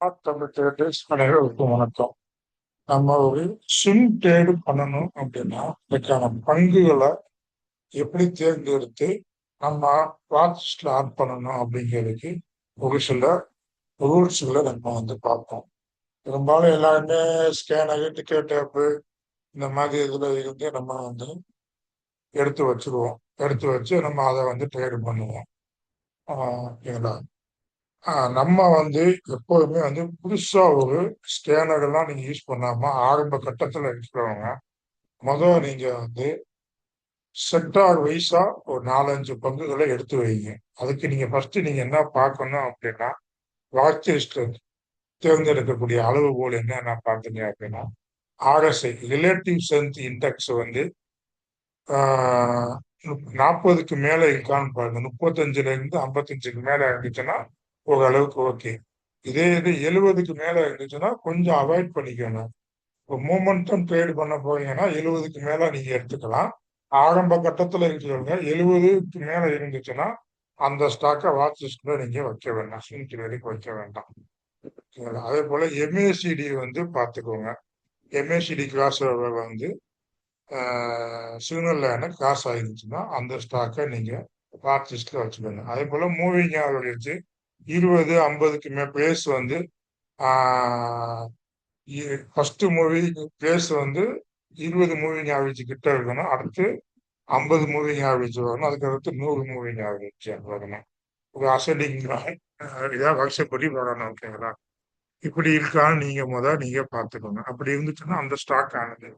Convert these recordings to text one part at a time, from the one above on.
Tamil traders அனைவருக்கும் வணக்கம். நம்ம ஒரு ஸ்விங் ட்ரேடு பண்ணணும் அப்படின்னா அதுக்கான பங்குகளை எப்படி தேர்ந்தெடுத்து நம்ம வாட்ச்ல ஆட் பண்ணணும் அப்படிங்கிறதுக்கு ஒரு சில ரூல்ஸ்களை நம்ம பார்ப்போம். பெரும்பாலும் எல்லாருமே ஸ்கேனர், டிக்கெட் ஆப்பு இந்த மாதிரி இதுல இருந்து நம்ம எடுத்து வச்சிருவோம். எடுத்து வச்சு நம்ம அதை ட்ரேடு பண்ணுவோம். ஓகேங்களா? நம்ம எப்போதுமே புதுசா ஒரு ஸ்கேனர் எல்லாம் நீங்க யூஸ் பண்ணாம ஆரம்ப கட்டத்துல இருக்கிறவங்க நீங்க செக்டார் வைஸா ஒரு 4-5 பங்குகளை எடுத்து வைங்க. அதுக்கு நீங்க ஃபர்ஸ்ட் நீங்க என்ன பார்க்கணும் அப்படின்னா, வாட்ச் லிஸ்ட்ல தேர்ந்தெடுக்கக்கூடிய அளவுகோல் என்ன பார்த்தீங்க அப்படின்னா, RSI ரிலேட்டிவ் ஸ்ட்ரென்த் இண்டெக்ஸ் 40க்கு மேல இருக்கான்னு பாருங்க. 35ல இருந்து 55க்கு மேல இருந்துச்சுன்னா ஓரளவுக்கு ஓகே. இதே இது 70க்கு மேல இருந்துச்சுன்னா கொஞ்சம் அவாய்ட் பண்ணிக்கணும். இப்போ மூமெண்டம் ட்ரேட் பண்ண போறீங்கன்னா 70க்கு மேல நீங்க எடுத்துக்கலாம். ஆரம்ப கட்டத்துல இருக்கிறவங்க 70க்கு மேல இருந்துச்சுன்னா அந்த ஸ்டாக்கை வாட்ச் லிஸ்ட்ல நீங்க வைக்க வேண்டாம். ஸ்விங் ட்ரேடுக்கு வைக்க வேண்டாம். அதே போல MACD பார்த்துக்கோங்க. MACD கிராஸ் சிக்னல் கிராஸ் ஆயிருச்சுன்னா அந்த ஸ்டாக்கை நீங்க வாட்ச் லிஸ்ட்ல வச்சுக்கோங்க. அதே போல மூவிங் ஆவரேஜ் 20, 50க்கு மேல place first movie place 20 moving average கிட்ட இருக்கணும். அடுத்து 50 மூவிங் ஆவரேஜ் வரணும். அதுக்கு அடுத்து 100 மூவிங் ஆவரேஜ் வரணும். ஒரு அசெண்டிங் இதாக வருஷப்படி வரணும். ஓகேங்களா? இப்படி இருக்கான்னு நீங்க பார்த்துக்கோங்க. அப்படி இருந்துச்சுன்னா அந்த ஸ்டாக் ஆனது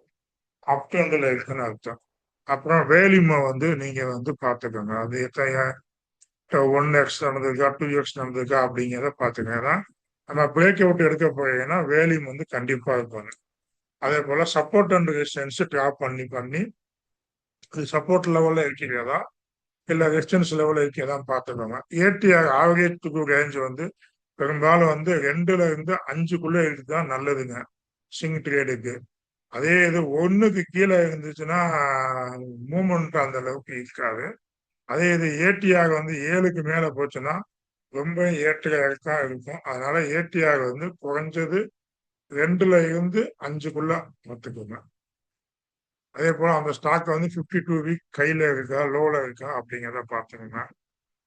அப் ட்ரெண்ட்ல இருக்குன்னு அர்த்தம். அப்புறம் வேல்யூமை நீங்க பார்த்துக்கோங்க. அது எத்தனை 1x நடந்திருக்கா, 2x நடந்திருக்கா அப்படிங்கிறத பார்த்துக்கோங்க. நம்ம பிரேக் அவுட் எடுக்க போறீங்கன்னா வேல்யூம் கண்டிப்பா இருக்கும். அதே போல சப்போர்ட் அண்ட் ரெசிஸ்டன்ஸ் ட்ராப் பண்ணி அது சப்போர்ட் லெவல்ல இருக்கிறதா இல்ல ரெசிஸ்டன்ஸ் லெவல்ல இருக்கிறதா பார்த்துக்கோங்க. ஏடிஆர் ஆவரேஜ் டு ரேஞ்ச் பெரும்பாலும் 2ல இருந்து 5க்குள்ள இருக்குதான் நல்லதுங்க ஸ்விங் ட்ரேடுக்கு. அதே இது 1க்கு கீழே இருந்துச்சுன்னா மூவ்மெண்ட் அந்த அளவுக்கு இருக்காது. அதே இது ஏடிஆர் 7க்கு மேல போச்சுன்னா ரொம்ப ஏற்ற இறக்கா இருக்கும். அதனால ஏடிஆர் குறைஞ்சது 2ல இருந்து 5க்குள்ள பார்த்துக்கோங்க. அதே போல அந்த ஸ்டாக் 52 வீக் கையில இருக்கா லோல இருக்கா அப்படிங்கிறத பார்த்துக்கோங்க.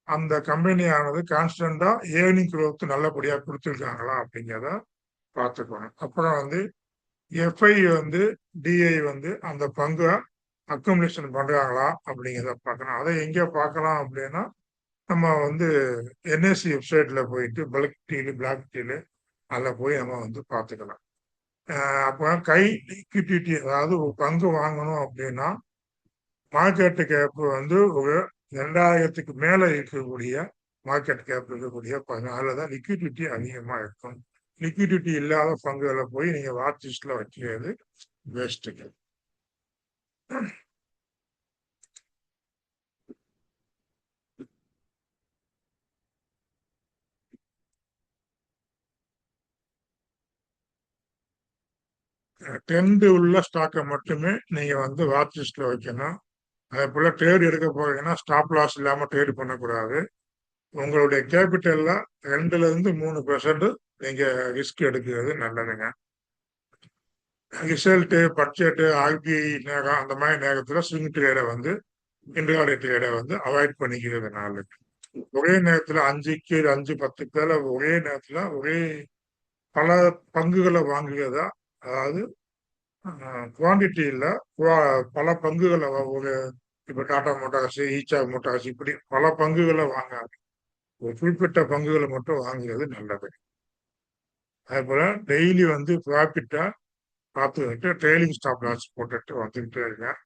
அந்த கம்பெனியானது கான்ஸ்டன்டா ஏர்னிங் growth நல்லபடியா கொடுத்துருக்காங்களா அப்படிங்கிறத பார்த்துக்கோங்க. அப்புறம் எஃப்ஐ டிஐ அந்த பங்கை அக்குமுலேஷன் பண்றாங்களா அப்படிங்கிறத பார்க்கணும். அதை எங்க பார்க்கலாம் அப்படின்னா நம்ம என்எஸ்சி வெப்சைட்ல போயிட்டு பல்க் டீலு, பிளாக் டீலு அதில் போய் நம்ம பார்த்துக்கலாம். அப்போ கை லிக்விடிட்டி, அதாவது ஒரு பங்கு வாங்கணும் அப்படின்னா மார்க்கெட் கேப் ஒரு 2000க்கு மேல இருக்கக்கூடிய மார்க்கெட் கேப் இருக்கக்கூடிய பங்கு, அதில் தான் லிக்விடிட்டி அதிகமாக இருக்கும். லிக்விடிட்டி இல்லாத பங்குகளை போய் நீங்க வாட்ச் லிஸ்ட்ல வைக்கிறது வேஸ்ட்டுங்க. ட்ரெண்ட் உள்ள ஸ்டாக்கை மட்டுமே நீங்க வாட்ச் லிஸ்ட்ல வைக்கணும். அதே போல ட்ரேட் எடுக்க போறீங்கன்னா ஸ்டாப் லாஸ் இல்லாம ட்ரேட் பண்ணக்கூடாது. உங்களுடைய கேபிட்டல்ல 2ல இருந்து 3% நீங்க ரிஸ்க் எடுக்கிறது நல்லதுங்க. ரிசல்ட்டு, பட்ஜெட்டு, ஆர்பிஐ நேரம் அந்த மாதிரி நேரத்துல ஸ்விங் ட்ரேடை இன்ட்ராடே ட்ரேடை அவாய்ட் பண்ணிக்கிறது நல்லது. ஒரே நேரத்துல 5க்கு 5, 10க்கு ஒரே நேரத்துல பல பங்குகளை வாங்குகிறதா, அதாவது குவான்டிட்டி இல்ல, பல பங்குகளை ஒரு இப்ப டாடா மோட்டார்ஸ், ஈச்சா மோட்டார்ஸ் இப்படி பல பங்குகளை வாங்காது. ஒரு குறிப்பிட்ட பங்குகளை மட்டும் வாங்குறது நல்லது. அதே போல டெய்லி ப்ராஃபிட்டா பார்த்துக்கிட்டு ட்ரெயிலிங் ஸ்டாப் லாஸ் போட்டுட்டு வந்துகிட்டே இருக்கேன்.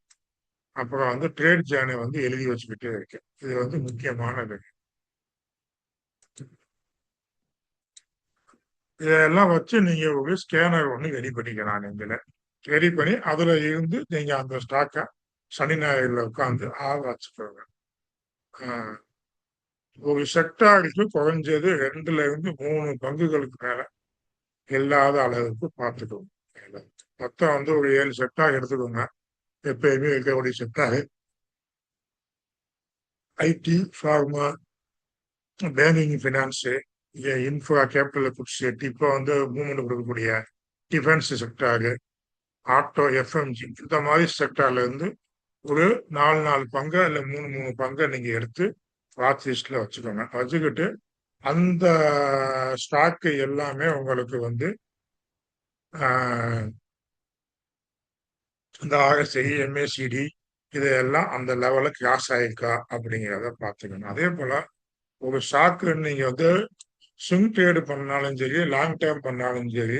அப்புறம் ட்ரேட் ஜேர்னை எழுதி வச்சுக்கிட்டே இருக்கேன். இது முக்கியமானது. இதெல்லாம் வச்சு நீங்க ஒரு ஸ்கேனர் ரெடி பண்ணிக்கலாம். நீங்கள ரெடி பண்ணி அதுல இருந்து நீங்க அந்த ஸ்டாக்கை சனி ஞாயிறுல உட்காந்து வச்சுக்கோங்க. ஒரு செக்டாருக்கு குறைஞ்சது 2ல இருந்து 3 பங்குகளுக்கு மேல இல்லாத அளவுக்கு பார்த்துக்கோங்க. மொத்தம் ஒரு 7 செக்டார் எடுத்துக்கோங்க. எப்பயுமே இருக்கக்கூடிய sector IT, pharma, banking, finance, infra capital goods இப்போ வந்து மூவ்மெண்ட் கொடுக்கக்கூடிய டிஃபென்ஸ் செக்டாரு, ஆட்டோ, எஃப்எம்ஜி இந்த மாதிரி செக்டார்ல இருந்து ஒரு 4 பங்கை இல்லை 3 பங்கை நீங்க எடுத்து வாட்ச் லிஸ்ட்ல வச்சுக்கோங்க. வச்சுக்கிட்டு அந்த ஸ்டாக்கு எல்லாமே உங்களுக்கு வந்து இந்த ஆர்எஸ்ஐ, எம்ஏசிடி இதையெல்லாம் அந்த லெவல்ல கிராஸ் ஆயிருக்கா அப்படிங்கிறத பார்த்துக்கணும். அதே போல ஒரு ஸ்டாக்கு நீங்க வந்து ஸ்விங் ட்ரேடு பண்ணாலும் சரி, லாங் டேர்ம் பண்ணாலும் சரி,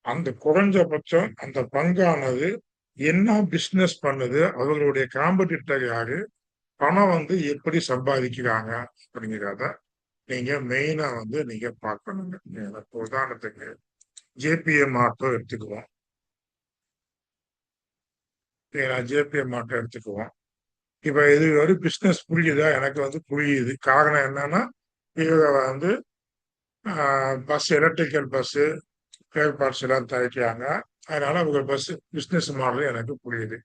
அந்த குறைஞ்சபட்சம் அந்த பங்கானது என்ன பிசினஸ் பண்ணுது, அவர்களுடைய காம்படிட்டர் யாரு, பணம் வந்து எப்படி சம்பாதிக்கிறாங்க அப்படிங்கிறத நீங்க மெயினா வந்து நீங்க பார்க்கணுங்க. உதாரணத்துக்கு ஜேபிஎம் ஆட்டோ எடுத்துக்குவோம். ஜேபிஎம் ஆட்டோ எடுத்துக்குவோம். இப்ப இது ஒரு பிசினஸ் புரியுதா? எனக்கு வந்து புரியுது. காரணம் என்னன்னா இவங்க வந்து bus, electrical bus spare parts எல்லாம் தயாரிக்கிறாங்க. அதனால அவங்க பஸ் பிசினஸ் மாடல் எனக்கு புரியுது.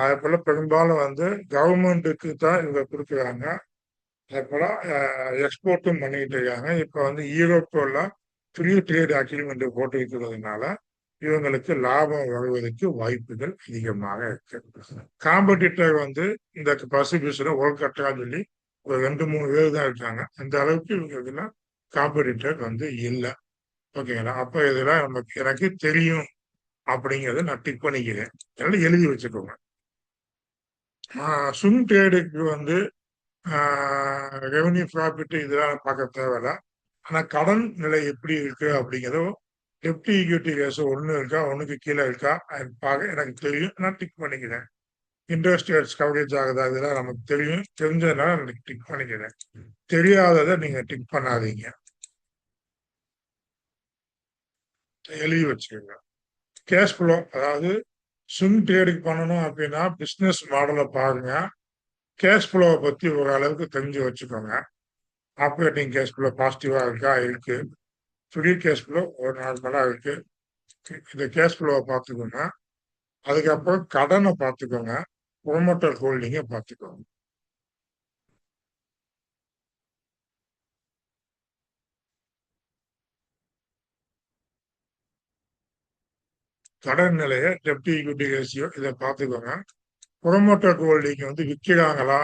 அதே போல பெரும்பாலும் வந்து கவர்மெண்ட்டுக்கு தான் இவங்க கொடுக்குறாங்க. அதே போல எக்ஸ்போர்ட்டும் பண்ணிட்டு இருக்காங்க. இப்ப வந்து யூரோப்பெல்லாம் ஃப்ரீ ட்ரேட் அக்ரிமெண்ட் போட்டு இருக்கிறதுனால இவங்களுக்கு லாபம் வருவதற்கு வாய்ப்புகள் அதிகமாக இருக்கு. காம்படிட்டர் வந்து இந்த பஸ் பிசினஸ் ஒர்க் கட்டா சொல்லி ஒரு 2-3 பேர் தான் இருக்காங்க. அந்த அளவுக்கு இவங்க இதுல காம்படிட்டர் வந்து இல்லை. ஓகேங்களா? அப்ப இதெல்லாம் நமக்கு எனக்கு தெரியும் அப்படிங்கிறத நான் டிக் பண்ணிக்கிறேன். அதனால எழுதி வச்சுக்கோங்க. ஸ்விங் ட்ரேடுக்கு வந்து ரெவன்யூ ப்ராஃபிட் இதெல்லாம் பார்க்க தேவையில்ல. ஆனா கடன் நிலை எப்படி இருக்கு அப்படிங்கிறதும் டெப்டி ஈக்விட்டி ரேஷோ 1 இருக்கா, 1க்கு கீழே இருக்கா பார்க்க எனக்கு தெரியும். நான் டிக் பண்ணிக்கிறேன். இன்ட்ரெஸ்ட் ரேட்ஸ் கவரேஜ் ஆகுதா, இதெல்லாம் நமக்கு தெரியும். தெரிஞ்சதுனால நான் டிக் பண்ணிக்கிறேன். தெரியாததை நீங்க டிக் பண்ணாதீங்க. எழுதி வச்சுக்கோங்க. கேஷ் ஃப்ளோ, அதாவது ஸ்விங் ட்ரேடுக்கு பண்ணணும் அப்படின்னா பிசினஸ் மாடலை பாருங்க. கேஷ் ஃப்ளோவை பத்தி ஓரளவுக்கு தெரிஞ்சு வச்சுக்கோங்க. ஆப்ரேட்டிங் கேஷ் ஃப்ளோ பாசிட்டிவா இருக்கா, இருக்கு. ஃப்ரீ கேஷ் ஃப்ளோ ஒரு நார்மலா இருக்கு. இந்த கேஷ் ஃப்ளோவை பார்த்துக்கோங்க. அதுக்கப்புறம் கடனை பார்த்துக்கோங்க. ப்ரொமோட்டர் ஹோல்டிங்கை பார்த்துக்கோங்க. கடன் நிலையை, டெப்டி ஈக்விட்டி ரேஷியோ இதை பார்த்துக்கோங்க. ப்ரொமோட்டர் ஹோல்டிங் வந்து விற்கிறாங்களா,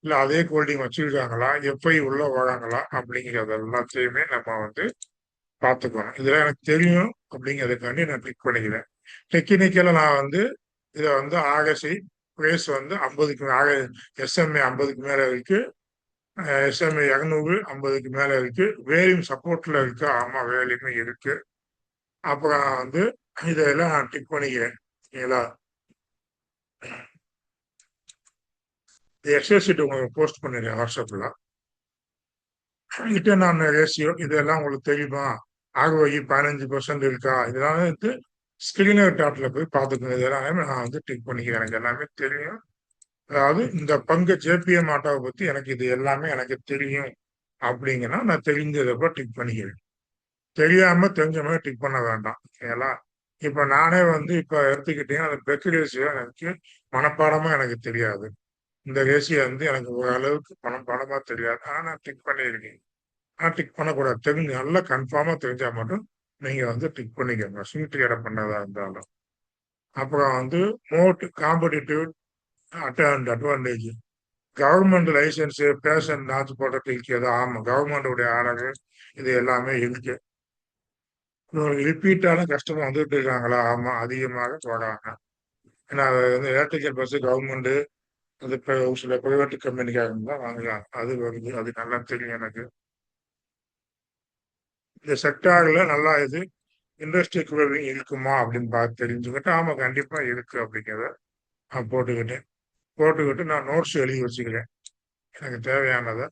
இல்ல அதே ஹோல்டிங் வச்சிருக்காங்களா, எப்போ உள்ள வராங்களா அப்படிங்கிறது எல்லாத்தையுமே நம்ம வந்து பார்த்துக்கணும். இதெல்லாம் எனக்கு தெரியும் அப்படிங்கிறதுக்காண்டி நான் கிளிக் பண்ணிக்கிறேன். டெக்னிக்கலா நான் வந்து இதை வந்து ஆர்எஸ்ஐ பிரேஸ் வந்து 50க்கு எஸ்எம்ஏ 50க்கு மேல இருக்கு. எஸ்எம்ஏ 200 50க்கு மேல இருக்கு. வேலையும் சப்போர்ட்ல இருக்கு. ஆமா, வேலையுமே இருக்கு. அப்புறம் வந்து இதெல்லாம் நான் டிக் பண்ணிக்கிறேன். சரிங்களா? எக்ஸல் ஷீட் உங்களுக்கு போஸ்ட் பண்ணிடுறேன் வாட்ஸ்அப்ல. ரிட்டர்ன் ஆன் ரேஷியோ இதெல்லாம் உங்களுக்கு தெரியுமா? ஆர்ஓஇ 15% இருக்கா? இதெல்லாம் வந்து ஸ்கிரீனர் டாட்ல போய் பார்த்துக்கோங்க. இதெல்லாமே நான் வந்து டிக் பண்ணிக்கிறேன். எனக்கு எல்லாமே தெரியும். அதாவது இந்த பங்கு ஜேபிஎம் ஆட்டோவை பத்தி எனக்கு இது எல்லாமே எனக்கு தெரியும் அப்படிங்கன்னா நான் தெரிஞ்சதை டிக் பண்ணிக்கிறேன். தெரியாம தெரிஞ்ச மாதிரி டிக் பண்ண வேண்டாம். சரிங்களா? இப்ப நானே வந்து இப்ப எடுத்துக்கிட்டீங்கன்னா அந்த பெக் ரேஷியோ எனக்கு மனப்பாடமா எனக்கு தெரியாது. இந்த ரேஷியோ வந்து எனக்கு ஓரளவுக்கு மனப்பாடமா தெரியாது. ஆனா நான் டிக் பண்ணியிருக்கேன். ஆனா டிக் பண்ணக்கூடாது. தெரிஞ்சு நல்லா கன்ஃபார்மா தெரிஞ்சா மட்டும் நீங்க வந்து டிக் பண்ணிக்கோங்க. ஸ்வீட் கடை பண்ணதா இருந்தாலும். அப்புறம் வந்து moat competitive advantage. Government licence, பேஷன் லான்ச் போடுறதுக்கு ஏதோ ஆமா கவர்மெண்டோடைய ஆர்டர் இது எல்லாமே இருக்கு. ரிப்பீட்டான கஸ்டமர் வந்துட்டு இருக்காங்களா? ஆமா, அதிகமாக போறாங்க. ஏன்னா அது வந்து எலக்ட்ரிக்கல் பஸ் கவர்மெண்ட் அது சில பிரைவேட் கம்பெனிக்காக தான் வாங்குறாங்க. அது வருது, அது நல்லா தெரியும் எனக்கு. இந்த செக்டார்ல நல்லா இது இண்டஸ்ட்ரி குரோவிங் இருக்குமா அப்படின்னு பார்த்து தெரிஞ்சுக்கிட்டு ஆமா கண்டிப்பா இருக்கு அப்படிங்கிறத நான் போட்டுக்கிட்டு நான் நோட்ஸ் எழுதி வச்சுக்கிறேன். எனக்கு தேவையானதை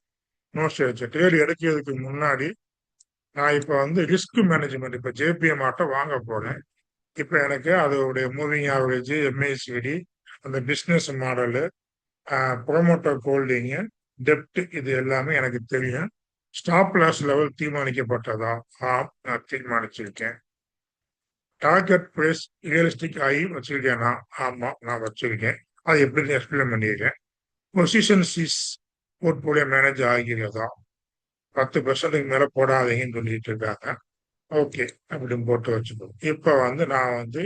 நோட்ஸ் வச்சு ட்ரேட் எடுக்கிறதுக்கு முன்னாடி நான் இப்போ வந்து ரிஸ்க் மேனேஜ்மெண்ட் இப்போ ஜேபிஎம் ஆட்டோ வாங்க போறேன். இப்போ எனக்கு அதோடைய மூவிங் ஆவரேஜ், எம்ஏசிடி, அந்த பிஸ்னஸ் மாடலு, ப்ரொமோட்டர் ஹோல்டிங்கு, டெப்ட் இது எல்லாமே எனக்கு தெரியும். ஸ்டாப் லாஸ் லெவல் தீர்மானிக்கப்பட்டதா? நான் தீர்மானிச்சிருக்கேன். டார்கெட் பிரைஸ் ரியலிஸ்டிக் ஆகி வச்சிருக்கேனா? ஆமா, நான் வச்சிருக்கேன். அது எப்படின்னு எக்ஸ்பிளைன் பண்ணியிருக்கேன். பொசிஷன் சிஸ் போர்ட்போலியோ மேனேஜ் ஆகிறதா? 10% மேல போடாதீங்கன்னு சொல்லிட்டு இருக்காங்க. ஓகே அப்படின்னு போட்டு வச்சுக்கணும். இப்ப வந்து நான் வந்து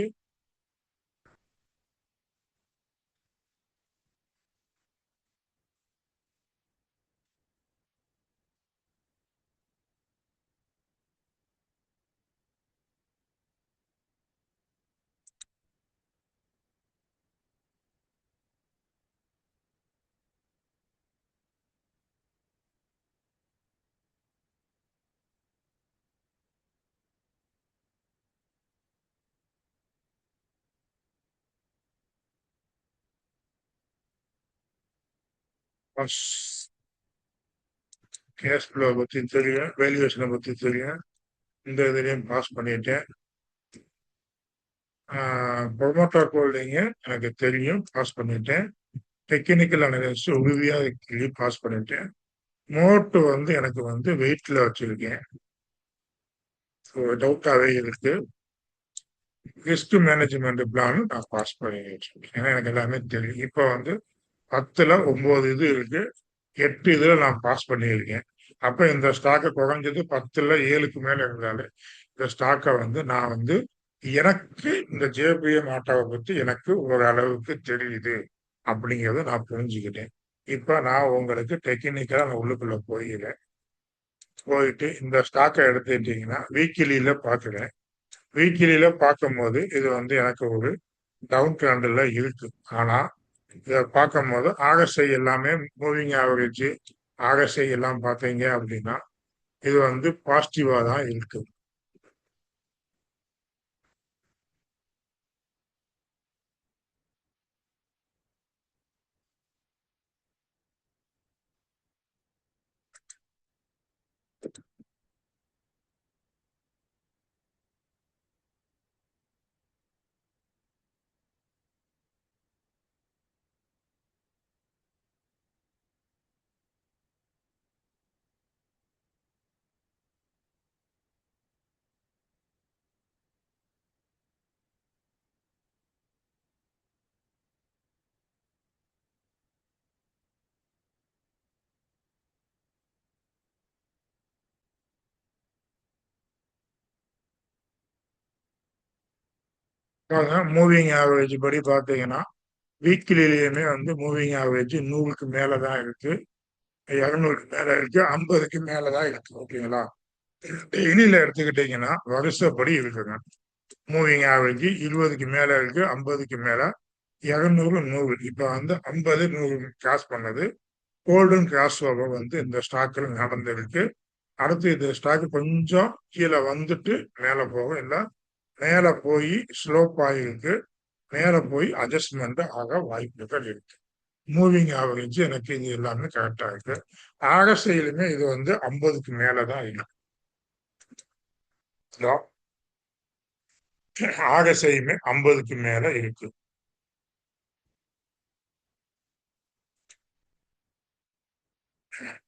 கேஷ் ஃப்ளோ பத்தி தெரியும், வேல்யூவேஷனை பத்தி தெரியும். இந்த இதுலயும் பாஸ் பண்ணிட்டேன். ப்ரொமோட்டர் ஹோல்டிங்கு எனக்கு தெரியும், பாஸ் பண்ணிட்டேன். டெக்னிக்கல் அனலிசிஸ் உறுதியா பாஸ் பண்ணிட்டேன். நோட்டு வந்து எனக்கு வந்து வெயிட்ல வச்சிருக்கேன். டவுட்டாவே இருக்கு. ரிஸ்க் மேனேஜ்மெண்ட் பிளான் நான் பாஸ் பண்ணி வச்சிருக்கேன். ஏன்னா எனக்கு எல்லாமே தெரியும். இப்போ வந்து 10ல் 9 இது இருக்கு. 8 இதுல நான் பாஸ் பண்ணியிருக்கேன். அப்ப இந்த ஸ்டாக்கை குறைஞ்சது 10ல் 7க்கு மேல இருந்தாலே இந்த ஸ்டாக்கை வந்து நான் வந்து எனக்கு இந்த ஜேபிஎம் ஆட்டோவை பத்தி எனக்கு ஒரு அளவுக்கு தெரியுது அப்படிங்கிறத நான் புரிஞ்சுக்கிட்டேன். இப்ப நான் உங்களுக்கு டெக்னிக்கலா நான் உள்ளுக்குள்ள போயிட்டு இந்த ஸ்டாக்கை எடுத்துட்டீங்கன்னா வீக்கிலியில பாக்குறேன். வீக்கிலியில பார்க்கும்போது இது வந்து எனக்கு ஒரு டவுன் ட்ரெண்ட்ல இருக்கு. ஆனா இதை பார்க்கும்போது ஆர்எஸ்ஐ எல்லாமே மூவிங் ஆவரேஜ் ஆர்எஸ்ஐ எல்லாம் பார்த்தீங்க அப்படின்னா இது வந்து பாசிட்டிவா தான் இருக்கு. மூவிங் ஆவரேஜ் படி பார்த்தீங்கன்னா வீக்லிலையுமே வந்து மூவிங் ஆவரேஜ் 100க்கு மேல தான் இருக்கு, 200க்கு மேல இருக்கு, 50க்கு மேல தான் இருக்கு. ஓகேங்களா? டெய்லியில எடுத்துக்கிட்டீங்கன்னா வருஷப்படி இருக்குங்க. மூவிங் ஆவரேஜ் 20க்கு மேல இருக்கு, 50க்கு மேல, 200, 100. இப்ப வந்து 50, 100 கிராஸ் பண்ணது கோல்டன் கிராஸ் ஓவர் வந்து இந்த ஸ்டாக்ல நடந்திருக்கு. அடுத்து இந்த ஸ்டாக் கொஞ்சம் கீழே வந்துட்டு மேல போகும், இல்ல மேல போய் ஸ்லோப் ஆகிருக்கு, மேல போய் அட்ஜஸ்ட்மெண்ட் ஆக வாய்ப்புகள் இருக்கு. மூவிங் ஆவரேஜ் எனக்கு இது எல்லாமே கரெக்டா இருக்கு. ஆர்எஸ்ஐலுமே இது வந்து 50க்கு மேலதான் இருக்கு. ஆர்எஸ்ஐயுமே 50க்கு மேல இருக்கு.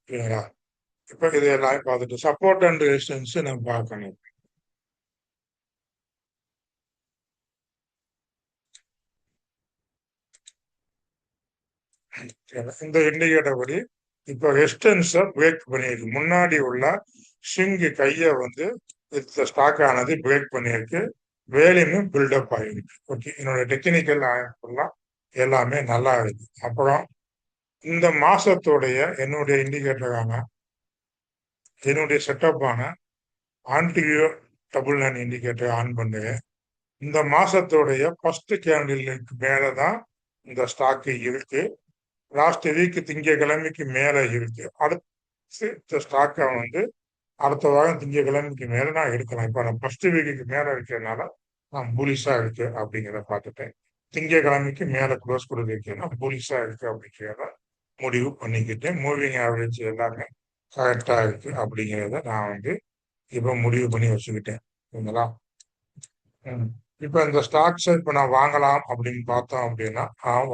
சரிங்களா? இப்ப இது எல்லாமே பார்த்துட்டு சப்போர்ட் அண்ட் ரெசிஸ்டன்ஸ் நம்ம பார்க்கணும். இந்த இண்டிகேட்டர் படி இப்ப ரெசிஸ்டன்ஸ பிரேக் பண்ணியிருக்கு. முன்னாடி உள்ள ஸ்விங் கையை வந்து இந்த ஸ்டாக் ஆனது பிரேக் பண்ணியிருக்கு. வேலையும் பில்டப் ஆகிருக்கு. ஓகே, என்னோட டெக்னிக்கல் எல்லாமே நல்லா இருக்கு. அப்புறம் இந்த மாசத்துடைய என்னுடைய இண்டிகேட்டரான என்னுடைய செட்டப் ஆன ஆன்டிவியோ டபுள் லைன் இண்டிகேட்டர் ஆன் பண்ணுவேன். இந்த மாசத்துடைய ஃபர்ஸ்ட் கேண்டிலுக்கு மேலதான் இந்த ஸ்டாக்கு இருக்கு. லாஸ்ட் வீக் திங்கக்கிழமைக்கு மேல இருக்கு. அடுத்து இந்த ஸ்டாக்கை வந்து அடுத்த வாரம் திங்கக்கிழமைக்கு மேல நான் எடுக்கலாம். இப்ப நான் ஃபர்ஸ்ட் வீக்குக்கு மேல இருக்கிறதுனால நான் புலிஷா இருக்கு அப்படிங்கிறத பார்த்துட்டேன். திங்கக்கிழமைக்கு மேல க்ளோஸ் கொடுத்துருக்கேன்னா புலிஷா இருக்கு அப்படிங்கிறத முடிவு பண்ணிக்கிட்டு மூவிங் ஆவரேஜ் எல்லாமே கரெக்டா இருக்கு அப்படிங்கிறத நான் வந்து இப்ப முடிவு பண்ணி வச்சுக்கிட்டேன். சரிங்களா? இப்ப இந்த ஸ்டாக்ஸ் இப்ப நான் வாங்கலாம் அப்படின்னு பார்த்தோம் அப்படின்னா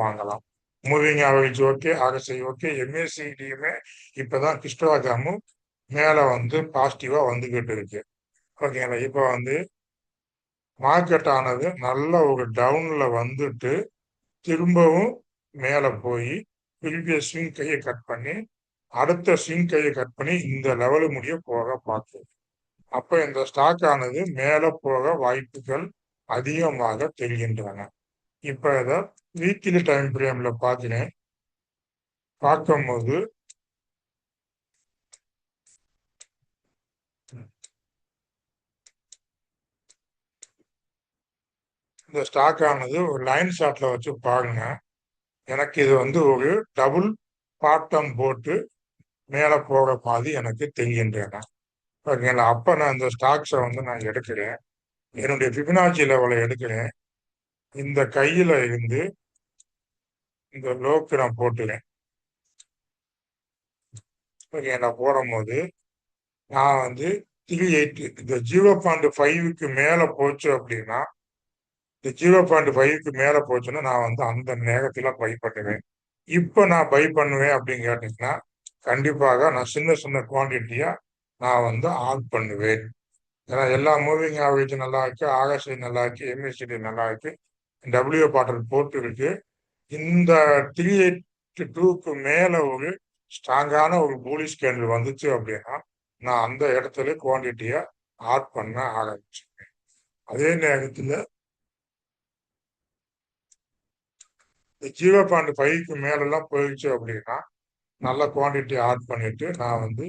வாங்கலாம். Moving average okay, RSI okay, எம்ஏசிடியுமே இப்பதான் கிறிஸ்டோகிராமும் மேல வந்து பாசிட்டிவா வந்துகிட்டு இருக்கு. ஓகேங்களா? இப்ப வந்து மார்க்கெட் ஆனது நல்ல ஒரு டவுன்ல வந்துட்டு திரும்பவும் மேல போய் ப்ரீவியஸ் ஸ்விங் கையை கட் பண்ணி அடுத்த ஸ்விங் கையை கட் பண்ணி இந்த லெவலு முடிய போக பார்க்குது. அப்ப இந்த ஸ்டாக் ஆனது மேல போக வாய்ப்புகள் அதிகமாக தெரிகின்றன. இப்ப இதை வீக்லி டைம் ஃப்ரேம்ல பார்க்கிறேன். பார்க்கும்போது இந்த ஸ்டாக் ஆனது ஒரு லைன் ஷாட்ல வச்சு பாருங்க. எனக்கு இது வந்து ஒரு டபுள் பாட்டம் போட்டு மேல போக பாதி எனக்கு தெரிகின்றன. ஓகேங்களா? அப்ப நான் இந்த ஸ்டாக்ஸை வந்து நான் எடுக்கிறேன். என்னுடைய ஃபிபனாச்சி லெவலை எடுக்கிறேன். இந்த கையில இருந்து இந்த லோக்கு நான் போட்டுறேன். ஓகேங்களா? போடும்போது நான் வந்து 380 இந்த 0.5க்கு மேல போச்சு அப்படின்னா, இந்த 0.5க்கு மேல போச்சுன்னா நான் வந்து அந்த நேரத்துல பை பண்ணுவேன். இப்ப நான் பை பண்ணுவேன் அப்படின்னு கேட்டீங்கன்னா, கண்டிப்பாக நான் சின்ன சின்ன குவான்டிட்டியா நான் வந்து ஆட் பண்ணுவேன். ஏன்னா எல்லா மூவிங் ஆவரேஜ் நல்லா இருக்கு, ஆர்எஸ்ஐ நல்லா இருக்கு, எம்எஸ்சிடி நல்லா இருக்கு, டபிள்யூ பாட்டல் போட்டு இருக்கு. இந்த 382க்கு மேல ஒரு ஸ்ட்ராங்கான ஒரு பூலிஷ் கேண்டில் வந்துச்சு அப்படின்னா நான் அந்த இடத்துல குவான்டிட்டியை ஆட் பண்ண ஆரம்பிச்சிருக்கேன். அதே நேரத்தில் இந்த 0.5க்கு மேலெல்லாம் போயிடுச்சு அப்படின்னா நல்ல குவான்டிட்டி ஆட் பண்ணிட்டு நான் வந்து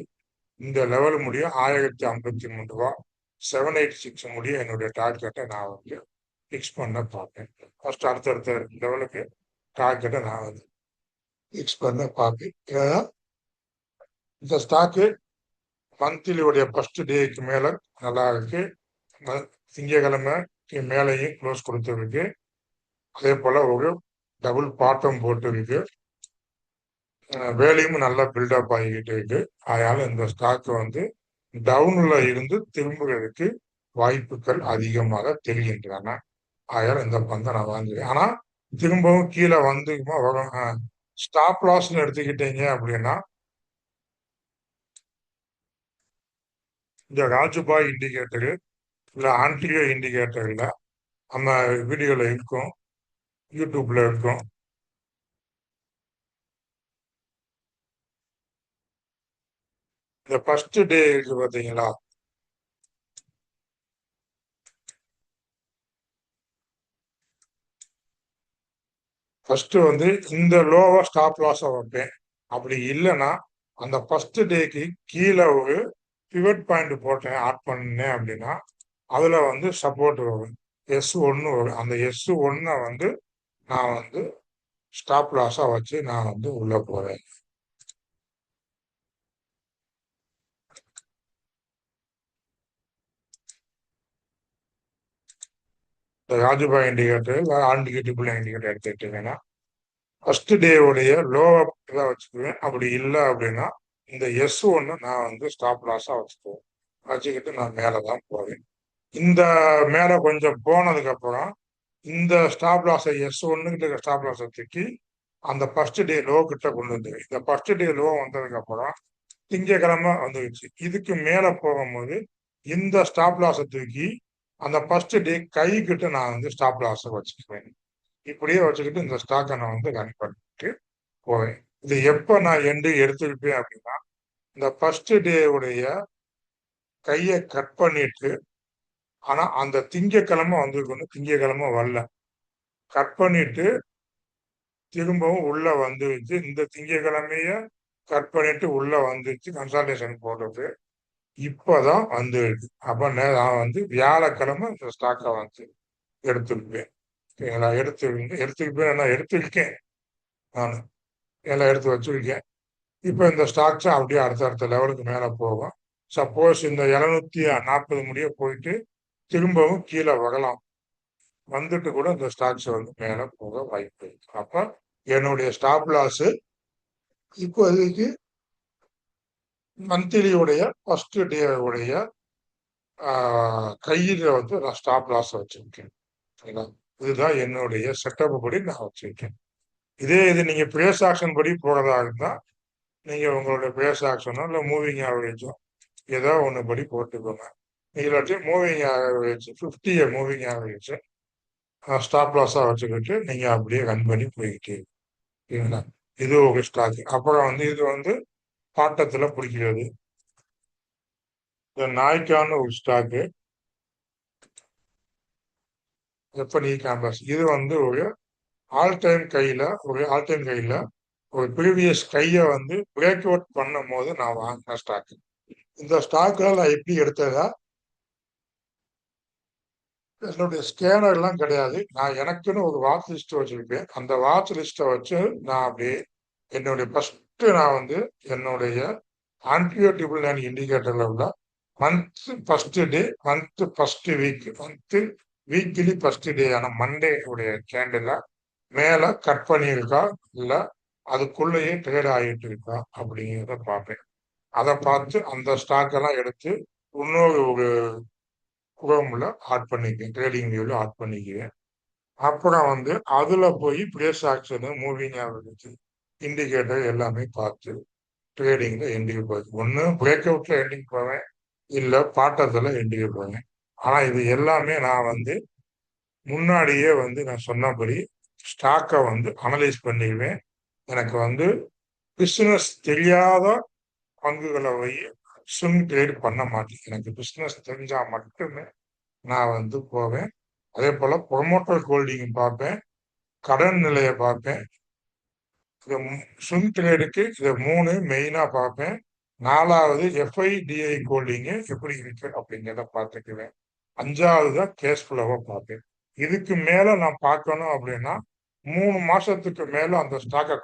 இந்த லெவல் முடிய 1053 ரூபா 786 முடிய என்னுடைய டார்கெட்டை நான் வந்து ஃபிக்ஸ் பண்ண பார்ப்பேன். ஃபர்ஸ்ட் அடுத்தடுத்த லெவலுக்கு டார்கெட்டை நான் வந்து ஃபிக்ஸ் பண்ண பார்ப்பேன். ஏன்னா இந்த ஸ்டாக்கு மந்த்லியுடைய ஃபர்ஸ்ட் டேக்கு மேல நல்லா இருக்கு. திங்கக்கிழமைக்கு மேலேயும் க்ளோஸ் கொடுத்துருக்கு. அதே போல ஒரு டபுள் பாட்டம் போட்டு இருக்கு. வேலையும் நல்லா பில்டப் ஆகிக்கிட்டு இருக்கு. அதனால இந்த ஸ்டாக் வந்து டவுன்ல இருந்து திரும்புறதுக்கு வாய்ப்புகள் அதிகமாக தெரிகின்றன. அதனால இந்த பந்தை நான் வாங்குவேன். ஆனா திரும்பவும் கீழே வந்துமா வரும். ஸ்டாப் லாஸ்ன்னு எடுத்துக்கிட்டீங்க அப்படின்னா இந்த ராஜுபாய் இண்டிகேட்டரு இல்லை ஆன்டிரியோ இண்டிகேட்டர்ல நம்ம வீடியோல இருக்கும், யூடியூப்ல இருக்கும். இந்த ஃபர்ஸ்ட் டே இருக்கு பார்த்தீங்களா, ஃபர்ஸ்ட் வந்து இந்த லோவா ஸ்டாப் லாஸை வைப்பேன். அப்படி இல்லைன்னா அந்த ஃபர்ஸ்ட் டேக்கு கீழே ஒரு பிவட் பாயிண்ட் போட்டேன் ஆட் பண்ணேன் அப்படின்னா அதுல வந்து சப்போர்ட் வரும், S1 வரும். அந்த S1 வந்து நான் வந்து ஸ்டாப் லாஸா வச்சு நான் வந்து உள்ள போறேன். இந்த ராஜுபாய் இண்டிகேட்டர் ஆண்டிகேட்டிவ் இண்டிகேட்டர் எடுத்துக்கிட்டீங்கன்னா ஃபர்ஸ்ட் டேவுடைய லோவா தான் வச்சுக்குவேன். அப்படி இல்லை அப்படின்னா இந்த S1 நான் வந்து ஸ்டாப் லாஸா வச்சுக்குவேன். வச்சுக்கிட்டு நான் மேலே தான் போவேன். இந்த மேலே கொஞ்சம் போனதுக்கு அப்புறம் இந்த ஸ்டாப் லாஸை S1 ஸ்டாப் லாஸை தூக்கி அந்த ஃபர்ஸ்ட் டே லோ கிட்ட கொண்டு வந்து இந்த ஃபர்ஸ்ட் டே லோ வந்ததுக்கு அப்புறம் திங்கக்கிழமை வந்துருச்சு. இதுக்கு மேல போகும்போது இந்த ஸ்டாப் லாஸை தூக்கி அந்த ஃபர்ஸ்ட் டே கை கிட்ட நான் வந்து ஸ்டாப் லாஸை வச்சுக்குவேன். இப்படியே வச்சுக்கிட்டு இந்த ஸ்டாக்கை நான் வந்து ரன் பண்ணிட்டு போவேன். இது எப்ப நான் எண்டு எடுத்துக்கிட்டேன் அப்படின்னா இந்த ஃபர்ஸ்ட் டே உடைய கையை கட் பண்ணிட்டு, ஆனா அந்த திங்கக்கிழமை வந்திருக்கணும், திங்கக்கிழமை வரல, கட் பண்ணிட்டு திரும்பவும் உள்ள வந்துருச்சு. இந்த திங்கக்கிழமைய கட் பண்ணிட்டு உள்ள வந்துருச்சு, கன்சல்டேஷன் போடுறது இப்பதான் வந்துருக்கு. அப்ப நான் வந்து வியாழக்கிழமை இந்த ஸ்டாக்கை வந்து எடுத்துருப்பேன். நான் எடுத்துருப்பேன், நான் எடுத்திருக்கேன். நான் எல்லாம் எடுத்து வச்சிருக்கேன். இப்ப இந்த ஸ்டாக்ஸ் அப்படியே அடுத்தடுத்த லெவலுக்கு மேல போகும். சப்போஸ் இந்த 740 முடிய போயிட்டு திரும்பவும் கீழே வரலாம், வந்துட்டு கூட இந்த ஸ்டாக்ஸ் வந்து மேல போக வாய்ப்பு இருக்கு. அப்ப என்னுடைய ஸ்டாப் லாஸ் இப்போதைக்கு மந்த்லியுடைய ஃபர்ஸ்ட் டே உடைய கையில வந்து நான் ஸ்டாப் லாஸ் வச்சிருக்கேன். இதுதான் என்னுடைய செட்டப் படி நான் வச்சிருக்கேன். இதே இது நீங்க பிரேஸ் ஆக்ஷன் படி போறதா இருந்தா நீங்க உங்களுடைய பிரேஸ் ஆக்ஷனோ இல்லை மூவிங் ஆவரேஜோ ஏதோ ஒன்று படி போட்டுக்கோங்க. இல்லாட்டி moving average 50 moving average stop லாஸாக வச்சுக்கிட்டு நீங்கள் அப்படியே ரன் பண்ணி போய்கிட்டே இருக்கீங்களா. இது ஒரு ஸ்டாக். அப்புறம் வந்து இது வந்து பாட்டத்துல பிடிக்கிறது. இந்த நாய்க்கான ஒரு ஸ்டாக்கு ஜப்பனி கேம்பஸ் இது வந்து ஒரு ஆல் டைம் கையில ஒரு ப்ரீவியஸ் கையை வந்து பிரேக் அவுட் பண்ணும் போது நான் வாங்கின ஸ்டாக். இந்த ஸ்டாக்ல நான் எப்படி எடுத்ததா, என்னுடைய ஸ்கேனர் எல்லாம் கிடையாது. நான் எனக்குன்னு ஒரு வாட்ச் லிஸ்ட் வச்சிருப்பேன். அந்த வாட்ச் லிஸ்ட்டை வச்சு நான் அப்படியே என்னுடைய ஃபர்ஸ்ட் நான் வந்து என்னுடைய அன்பியூட்டிபிள் அண்ட் இண்டிகேட்டர்ல உள்ள month first day, month first week, month weekly first day ஆன மண்டே உடைய கேண்டில் மேல கட் பண்ணியிருக்கா இல்ல அதுக்குள்ளேயே ட்ரேட் ஆகிட்டு இருக்கா அப்படிங்கிறத பார்ப்பேன். அதை பார்த்து அந்த ஸ்டாக் எல்லாம் எடுத்து இன்னொரு ஒரு குரோம்ல ஆட் பண்ணிக்குவேன், ட்ரேடிங் வியூல ஆட் பண்ணிக்குவேன். அப்புறம் வந்து அதுல போய் place action, moving average, indicator எல்லாமே பார்த்து ட்ரேடிங்ல எண்டிக்கு போய் ஒன்று பிரேக் அவுட்ல எண்டிங் போவேன், இல்ல பாட்டத்துல எண்டிக்கு போவேன். ஆனா இது எல்லாமே நான் வந்து முன்னாடியே வந்து நான் சொன்னபடி ஸ்டாக்கை வந்து அனலைஸ் பண்ணிடுவேன். எனக்கு வந்து பிசினஸ் தெரியாத பங்குகளை போய் ஸ்விங் ட்ரேட் பண்ண மாட்டேன். எனக்கு பிசினஸ் தெரிஞ்சா மட்டுமே நான் வந்து போவேன். அதே போல ப்ரொமோட்டர் ஹோல்டிங் பார்ப்பேன், கடன் நிலையை பார்ப்பேன். இது ஸ்விங் ட்ரேடுக்கு இதை 3 மெயினா பார்ப்பேன். 4வது எஃப்ஐடிஐ ஹோல்டிங்கு எப்படி இருக்கு அப்படிங்கிறத பார்த்துக்குவேன். 5வது தான் கேஷ் ஃப்ளோவை பார்ப்பேன். இதுக்கு மேல நான் பார்க்கணும் அப்படின்னா 3 மாசத்துக்கு மேல அந்த ஸ்டாக்கை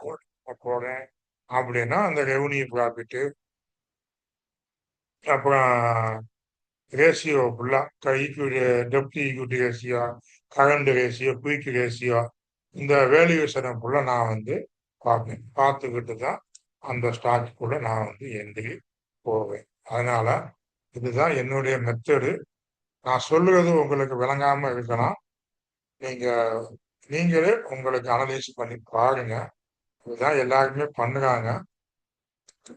போறேன் அப்படின்னா அந்த ரெவன்யூ ப்ராஃபிட்டு, அப்புறம் ரேஷியோ ஃபுல்லாக ஈக்விட்டி, டெப்ட் equity ratio, current ratio, quick ratio, இந்த வேல்யூவேஷனை ஃபுல்லாக நான் வந்து பார்ப்பேன். பார்த்துக்கிட்டு தான் அந்த ஸ்டாக்குக்குள்ள நான் வந்து எந்திரி போவேன். அதனால இதுதான் என்னுடைய மெத்தடு. நான் சொல்லுறது உங்களுக்கு விளங்காம இருக்கலாம். நீங்க நீங்களே உங்களுக்கு அனலைஸ் பண்ணி பாருங்க. இதுதான் எல்லாருமே பண்ணுறாங்க.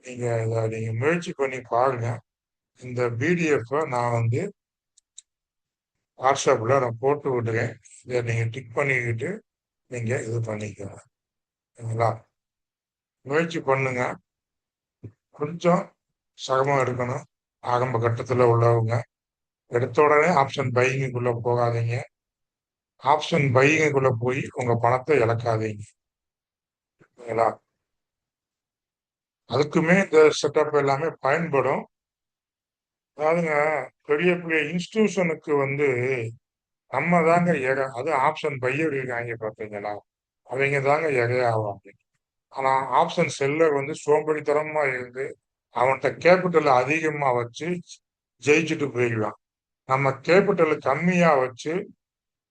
நீங்க இதை நீங்க முயற்சி பண்ணி பாருங்க. இந்த பிடிஎஃப் நான் வந்து வாட்ஸ்அப்ல நான் போட்டு விடுறேன். இதை நீங்க டிக் பண்ணிக்கிட்டு நீங்க இது பண்ணிக்கோங்க. சரிங்களா? முயற்சி பண்ணுங்க. கொஞ்சம் சிரமம் இருக்கணும். ஆரம்ப கட்டத்துல உள்ளவங்க எடுத்த உடனே ஆப்ஷன் பையிங்குள்ள போகாதீங்க. ஆப்ஷன் பையிங்குள்ள போய் உங்க பணத்தை இழக்காதீங்க. சரிங்களா? அதுக்குமே இந்த செட்டப் எல்லாமே பயன்படும். அதாவதுங்க, பெரிய பெரிய இன்ஸ்டிடியூஷனுக்கு வந்து நம்ம தாங்க அது ஆப்ஷன் பையர் இருக்காங்க பார்த்தீங்களா, அவங்க தாங்க ஆவாங்க. ஆனா ஆப்ஷன் செல்லர் வந்து சோம்பேறித்தனமா இருந்து அவன்கிட்ட கேபிட்டல் அதிகமா வச்சு ஜெயிச்சுட்டு போயிடுவான். நம்ம கேபிட்டல் கம்மியா வச்சு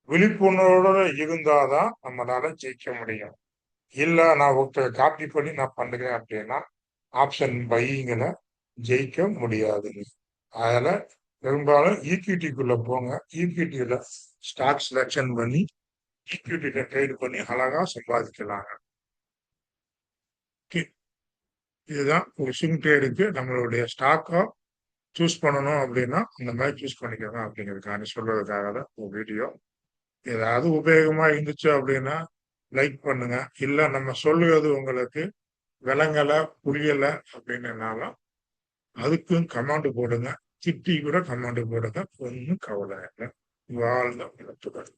விழிப்புணர்வோட இருந்தாதான் நம்மளால ஜெயிக்க முடியும். இல்ல நான் ஒருத்தர் காப்பி பண்ணி நான் பண்ணுறேன் அப்படின்னா ஆப்ஷன் பையிங்கில் ஜெயிக்க முடியாதுங்க. அதில் பெரும்பாலும் ஈக்விட்டிக்குள்ள போங்க. ஈக்விட்டியில ஸ்டாக் செலெக்ஷன் பண்ணி ஈக்விட்டியில ட்ரேட் பண்ணி அழகா சம்பாதிக்கலாங்க. இதுதான் ஒரு ஸ்விங் ட்ரேடுக்கு நம்மளுடைய ஸ்டாக்கை சூஸ் பண்ணணும் அப்படின்னா இந்த மாதிரி சூஸ் பண்ணிக்கோங்க அப்படிங்கிறதுக்காக சொல்றதுக்காக தான் ஒரு வீடியோ. ஏதாவது உபயோகமா இருந்துச்சு அப்படின்னா லைக் பண்ணுங்க. இல்லை நம்ம சொல்லுறது உங்களுக்கு விளங்கலை புரியலை அப்படின்னாலும் அதுக்கும் கமாண்ட் போடுங்க. திட்டி கூட கமாண்ட் போடுங்க. ஒன்றும் கவலை இல்லை. வாழ்ந்த வளத்துடன்.